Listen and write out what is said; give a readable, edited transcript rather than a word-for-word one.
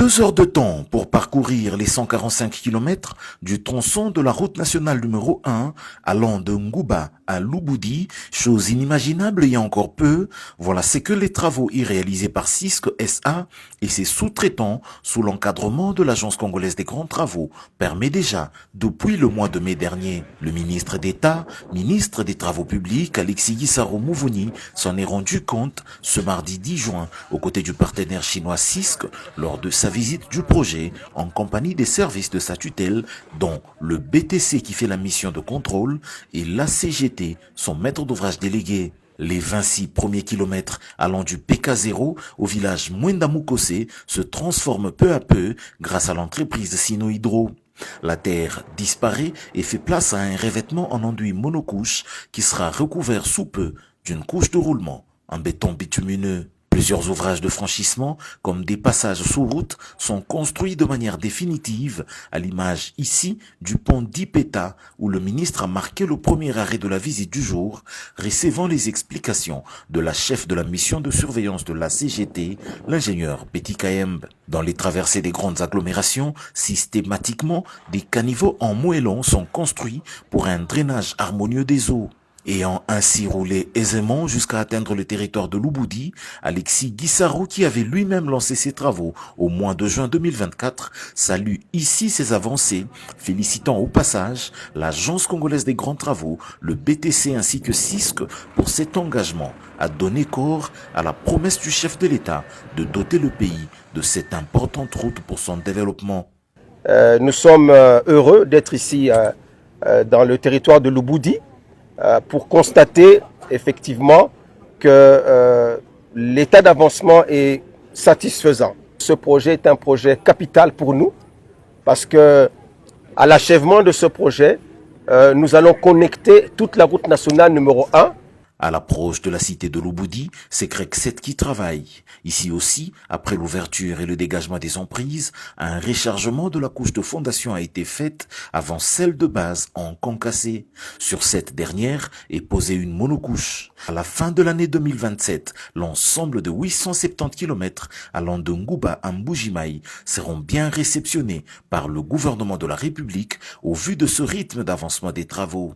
2 heures de temps pour parcourir les 145 km du tronçon de la route nationale numéro 1 allant de Ngouba à Louboudi, chose inimaginable il y a encore peu. Voilà ce que les travaux y réalisés par Cisco SA et ses sous-traitants sous l'encadrement de l'Agence congolaise des grands travaux permet déjà depuis le mois de mai dernier. Le ministre d'État, ministre des Travaux publics, Alexis Gisaro Mouvouni, s'en est rendu compte ce mardi 10 juin aux côtés du partenaire chinois Cisco lors de sa visite du projet en compagnie des services de sa tutelle dont le BTC qui fait la mission de contrôle et la CGT, son maître d'ouvrage délégué. Les 26 premiers kilomètres allant du PK0 au village Mwendamukose se transforment peu à peu grâce à l'entreprise Sino-Hydro. La terre disparaît et fait place à un revêtement en enduit monocouche qui sera recouvert sous peu d'une couche de roulement en béton bitumineux. Plusieurs ouvrages de franchissement, comme des passages sous route, sont construits de manière définitive, à l'image ici du pont d'Ipeta, où le ministre a marqué le premier arrêt de la visite du jour, recevant les explications de la chef de la mission de surveillance de la CGT, l'ingénieur Betty Kayembe. Dans les traversées des grandes agglomérations, systématiquement, des caniveaux en moellon sont construits pour un drainage harmonieux des eaux. Ayant ainsi roulé aisément jusqu'à atteindre le territoire de Louboudi, Alexis Gisaro, qui avait lui-même lancé ses travaux au mois de juin 2024, salue ici ses avancées, félicitant au passage l'Agence congolaise des grands travaux, le BTC ainsi que Cisco pour cet engagement à donner corps à la promesse du chef de l'État de doter le pays de cette importante route pour son développement. Nous sommes heureux d'être ici dans le territoire de Louboudi, pour constater effectivement que l'état d'avancement est satisfaisant. Ce projet est un projet capital pour nous parce que à l'achèvement de ce projet, nous allons connecter toute la route nationale numéro 1. À l'approche de la cité de Louboudi, c'est Greg 7 qui travaille. Ici aussi, après l'ouverture et le dégagement des emprises, un rechargement de la couche de fondation a été faite avant celle de base en concassé. Sur cette dernière est posée une monocouche. À la fin de l'année 2027, l'ensemble de 870 km allant de Ngouba à Mbujimaï seront bien réceptionnés par le gouvernement de la République au vu de ce rythme d'avancement des travaux.